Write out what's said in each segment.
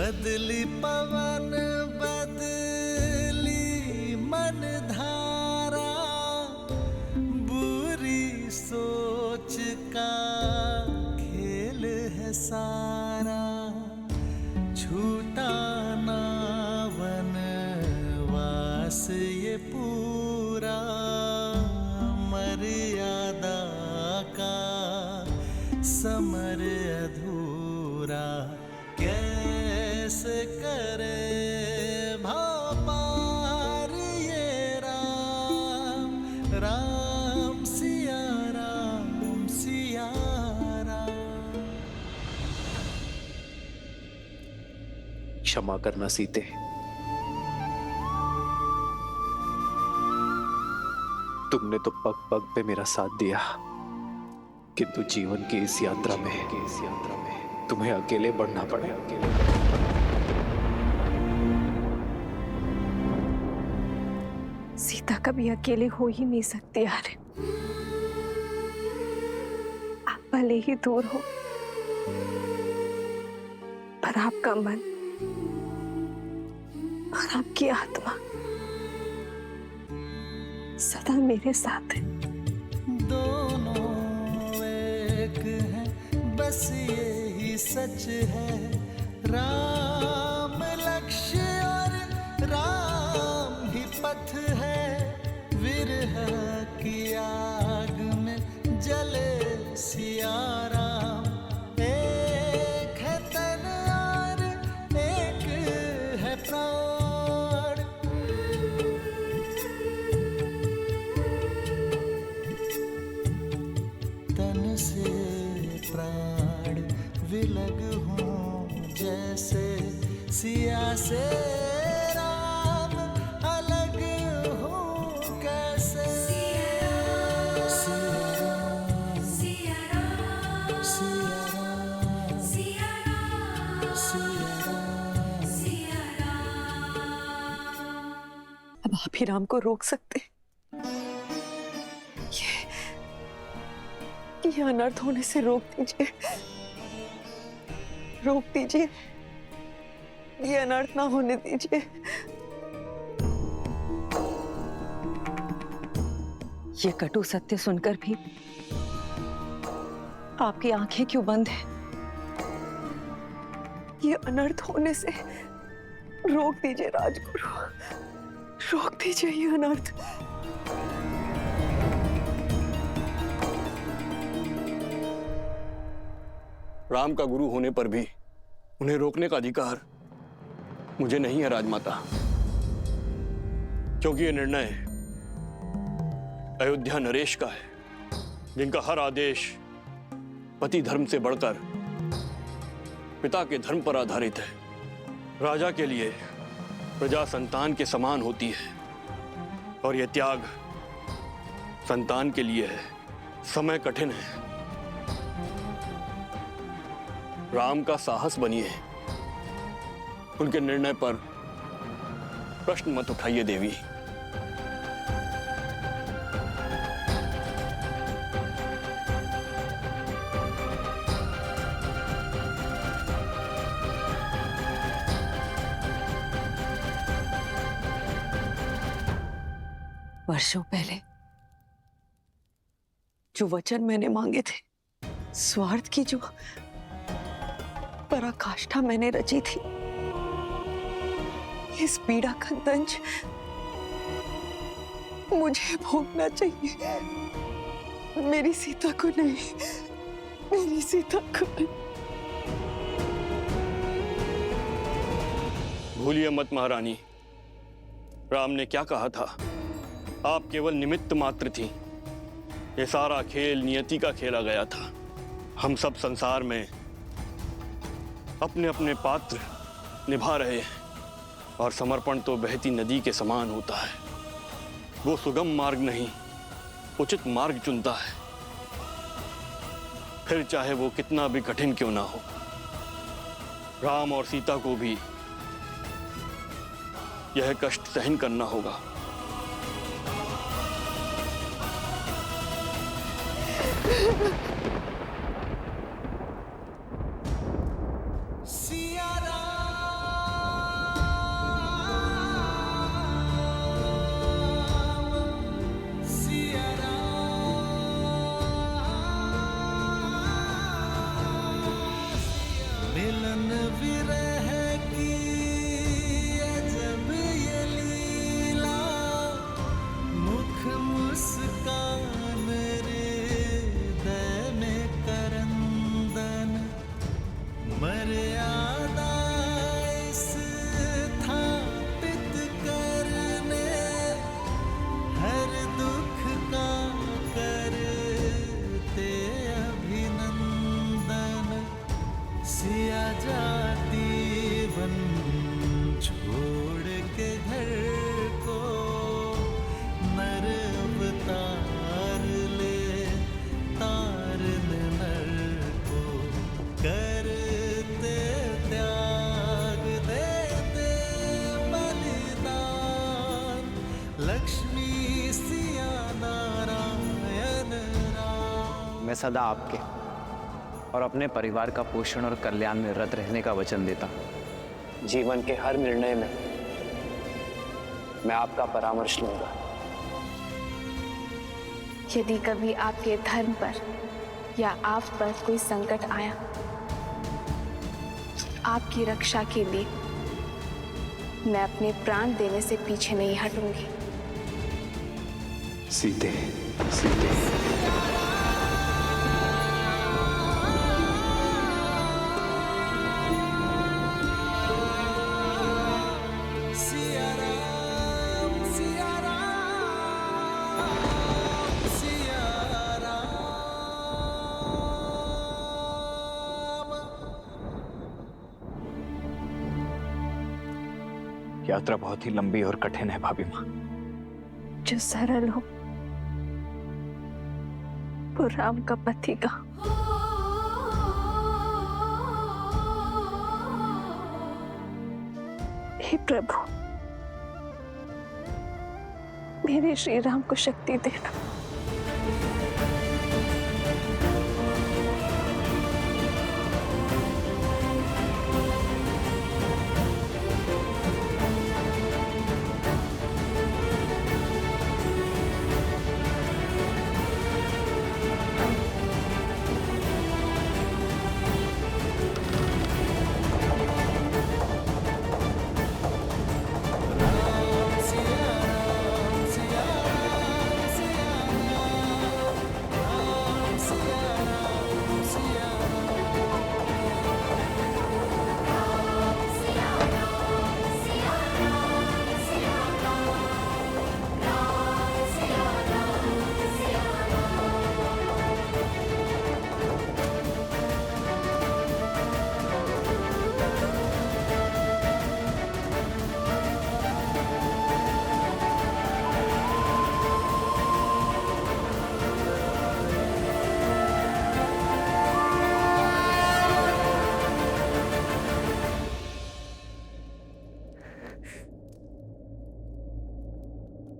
बदली पवन बदली मन धारा, बुरी सोच का खेल है सारा। छूटा ना वनवास ये पूरा, मर्यादा का समर अधूरा। कैसे करे भव पार ये राम, राम सिया राम सिया राम। क्षमा करना सीते, तुमने तो पग पग पे मेरा साथ दिया, किंतु जीवन की इस यात्रा में तुम्हें अकेले बढ़ना पड़े। सीता कभी अकेले हो ही नहीं सकती यार। आप भले ही दूर हो, पर आपका मन और आपकी आत्मा सदा मेरे साथ है। दोनों एक हैं, बस यही सच है। राम लक्ष्य और राम ही पथ है। विरह की आग में जले सिया राम। एक है तन और एक है प्राण। तन से प्राण विलग हों जैसे, सिया से राम अलग हो कैसे। सिया राम सिया राम सिया राम सिया राम सिया राम। अब आप ही राम को रोक सकते हैं। ये अनर्थ होने से रोक दीजिए, रोक दीजिए, ये अनर्थ ना होने दीजिए। ये कटु सत्य सुनकर भी आपकी आंखें क्यों बंद हैं? ये अनर्थ होने से रोक दीजिए राजगुरु, रोक दीजिए ये अनर्थ। राम का गुरु होने पर भी उन्हें रोकने का अधिकार मुझे नहीं है राजमाता, क्योंकि यह निर्णय अयोध्या नरेश का है, जिनका हर आदेश पति धर्म से बढ़कर पिता के धर्म पर आधारित है। राजा के लिए प्रजा संतान के समान होती है, और यह त्याग संतान के लिए है। समय कठिन है, राम का साहस बनिए, उनके निर्णय पर प्रश्न मत उठाइए देवी। वर्षों पहले जो वचन मैंने मांगे थे, स्वार्थ की जो पराकाष्ठा मैंने रची थी, इस पीड़ा का दंश मुझे भोगना चाहिए। मेरी सीता को नहीं, मेरी सीता को नहीं। भूलिए मत महारानी, राम ने क्या कहा था? आप केवल निमित्त मात्र थी। ये सारा खेल नियति का खेला गया था। हम सब संसार में अपने अपने पात्र निभा रहे हैं, और समर्पण तो बहती नदी के समान होता है। वो सुगम मार्ग नहीं, उचित मार्ग चुनता है, फिर चाहे वो कितना भी कठिन क्यों ना हो। राम और सीता को भी यह कष्ट सहन करना होगा। सिया राम सदा आपके और अपने परिवार का पोषण और कल्याण में रत रहने का वचन देता हूं। जीवन के हर निर्णय में मैं आपका परामर्श लूंगा। यदि कभी आपके धर्म पर या आप पर कोई संकट आया, आपकी रक्षा के लिए मैं अपने प्राण देने से पीछे नहीं हटूंगी। सीते, सीते। यात्रा बहुत ही लंबी और कठिन है भाभी माँ। जो सरल हो वो राम का पति का। हे प्रभु, मेरे श्री राम को शक्ति देना।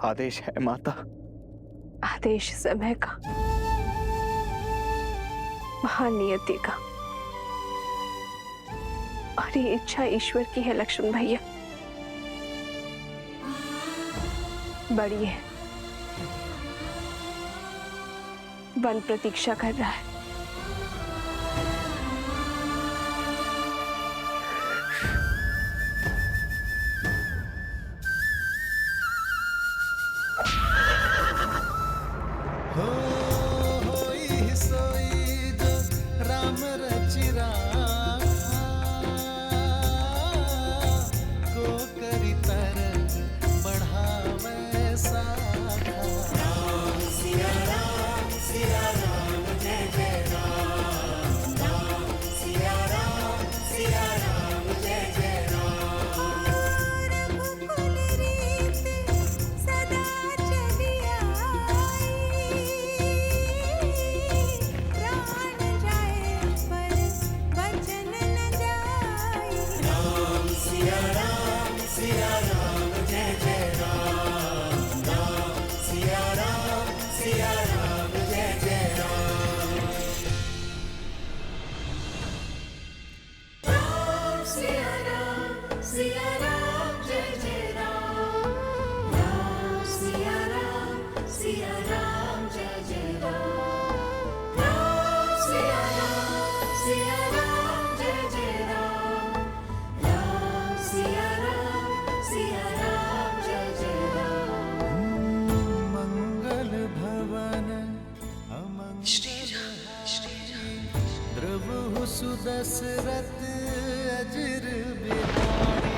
आदेश है माता। आदेश समय का, महानियति का, और ये इच्छा ईश्वर की है लक्ष्मण भैया। बड़ी है, वन प्रतीक्षा कर रहा है। सुदशरथ अजर बिहारी।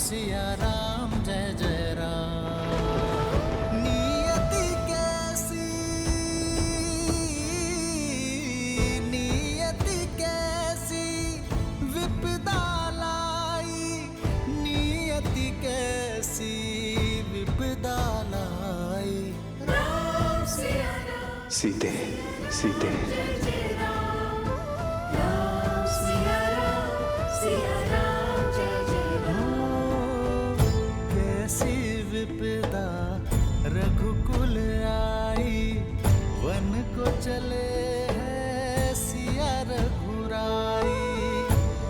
सिया राम जय जय राम। नियति कैसी नियति कैसी विपदा लाई। राम सिया राम सीते सीते राम सिया राम जय जय राम। कैसी विपदा रघुकुल आई, वन को चले हैं सिया रघुराई।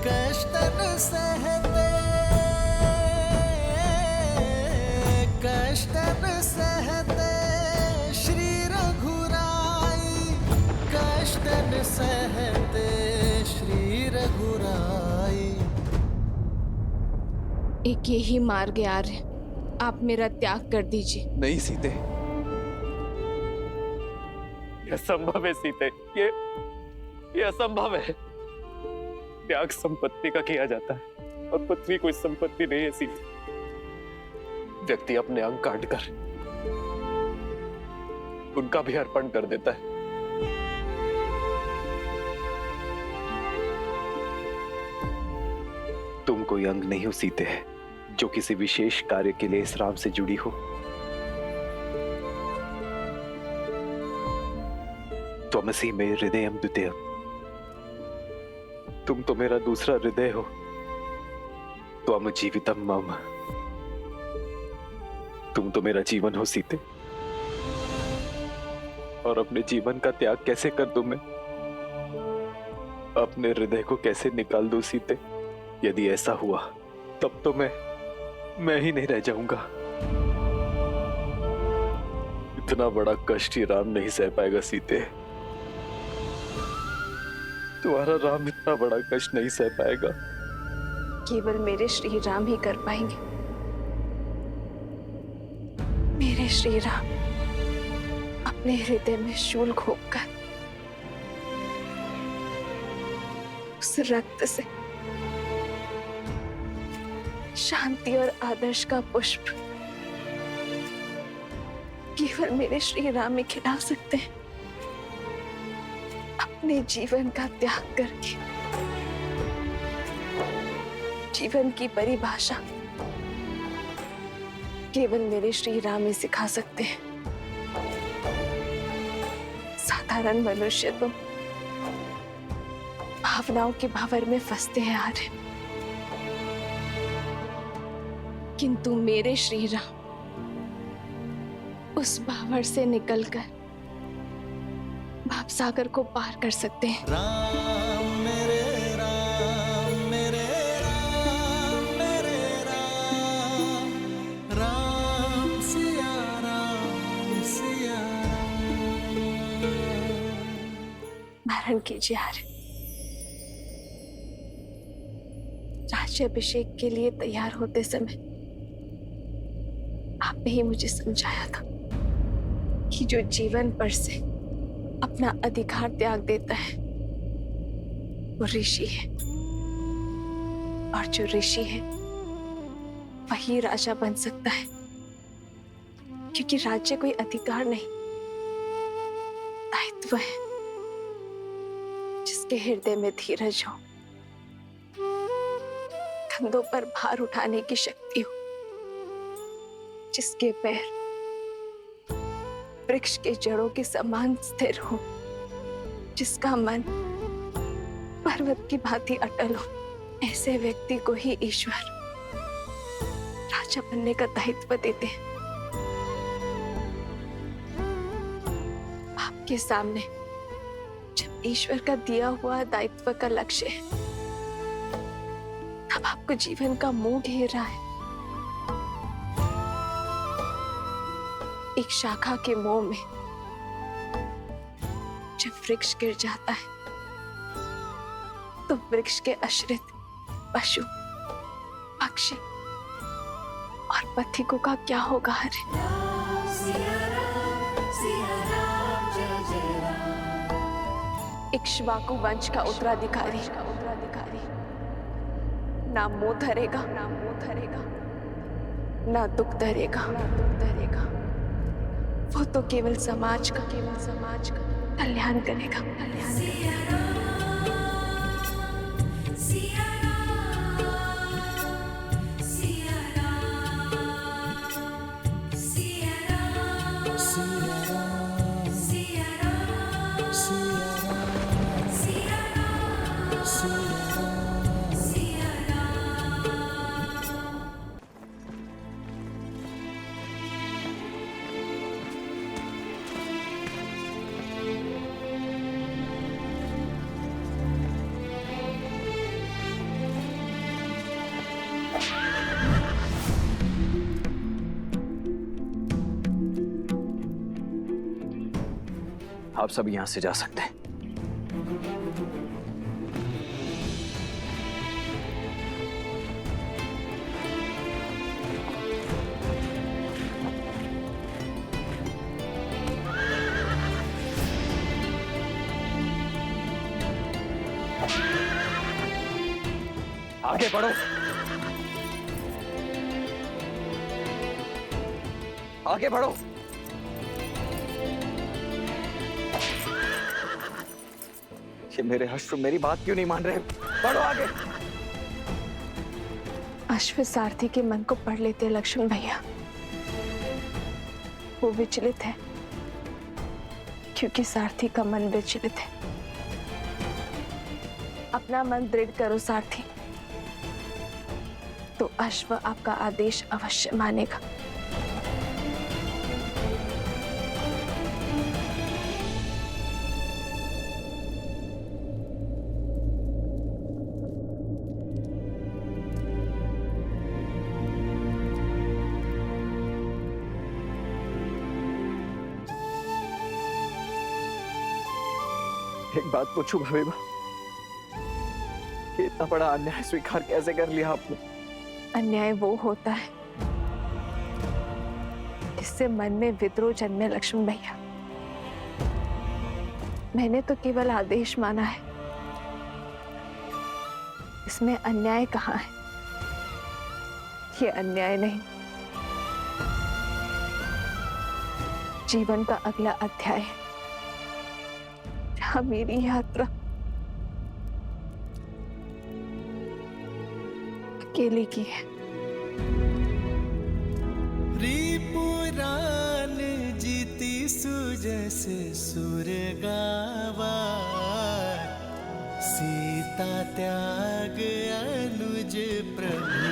कष्टन सहते श्री रघुराई, कष्टन सहते श्री रघुराई। एक यही मार्ग है आर्य, आप मेरा त्याग कर दीजिए। नहीं सीते, यह असंभव है सीते, ये असंभव है। त्याग संपत्ति का किया जाता है और पृथ्वी कोई संपत्ति नहीं है सीते। व्यक्ति अपने अंग काट कर उनका भी अर्पण कर देता है। तुम कोई अंग नहीं हो सीते, जो किसी विशेष कार्य के लिए इस राम से जुड़ी हो। त्वमसि मे हृदयम द्वितीयम्, तुम तो मेरा दूसरा हृदय हो। त्वम जीवितम मम, तुम तो मेरा जीवन हो सीते। और अपने जीवन का त्याग कैसे कर दूं मैं? अपने हृदय को कैसे निकाल दूं सीते? यदि ऐसा हुआ तब तो मैं ही नहीं रह जाऊंगा। इतना बड़ा कष्ट ही राम नहीं सह पाएगा सीते। तुम्हारा राम इतना बड़ा कष्ट नहीं सह पाएगा। केवल मेरे श्री राम ही कर पाएंगे। मेरे श्री राम अपने हृदय में शूल घोंपकर उस रक्त से शांति और आदर्श का पुष्प केवल मेरे श्री राम ही खिला सकते हैं। अपने जीवन का त्याग करके जीवन की परिभाषा केवल मेरे श्री राम ही सिखा सकते हैं। साधारण मनुष्य तो भावनाओं के भावर में फंसते हैं आर्य, किंतु मेरे श्री राम उस भावर से निकलकर भावसागर को पार कर सकते हैं। राम मेरे राम मेरे राम मेरे राम, राम सिया राम सिया राम। धारण कीजिए आर्य। राज्याभिषेक के लिए तैयार होते समय आपने ही मुझे समझाया था कि जो जीवन पर से अपना अधिकार त्याग देता है वो ऋषि है, और जो ऋषि है वही राजा बन सकता है। क्योंकि राज्य कोई अधिकार नहीं, दायित्व है। जिसके हृदय में धीरज हो, कंधों पर भार उठाने की शक्ति हो, जिसके पैर वृक्ष के जड़ों के समान स्थिर हो, जिसका मन पर्वत की भांति अटल हो, ऐसे व्यक्ति को ही ईश्वर राजा बनने का दायित्व देते हैं। आपके सामने जब ईश्वर का दिया हुआ दायित्व का लक्ष्य है, तब आपको जीवन का मोह घेर रहा है। एक शाखा के मोह में जब वृक्ष गिर जाता है तो वृक्ष के आश्रित पशु, पक्षी और पथिकों का क्या होगा? हरे सिया राम जय जय राम। इक्ष्वाकु वंश का उत्तराधिकारी ना मोह धरेगा, ना दुख धरेगा। वो तो केवल समाज का कल्याण करेगा। सिया राम सिया राम सिया राम। आप सब यहां से जा सकते हैं। आगे बढ़ो, आगे बढ़ो। ये मेरे अश्व मेरी बात क्यों नहीं मान रहे? बढ़ो आगे। अश्व सारथी के मन को पढ़ लेते हैं लक्ष्मण भैया। वो विचलित है क्योंकि सारथी का मन विचलित है। अपना मन दृढ़ करो सारथी, तो अश्व आपका आदेश अवश्य मानेगा। एक बात पूछूं भवेबा, कि इतना बड़ा अन्याय स्वीकार कैसे कर लिया आपने? अन्याय वो होता है जिससे मन में विद्रोह जन्मे लक्ष्मण भैया। मैंने तो केवल आदेश माना है, इसमें अन्याय कहाँ है? ये अन्याय नहीं, जीवन का अगला अध्याय है जहां मेरी यात्रा अकेले की है। रिपुरान जीती सुजैसे सुर गावा, सीता त्याग अनुज प्रभु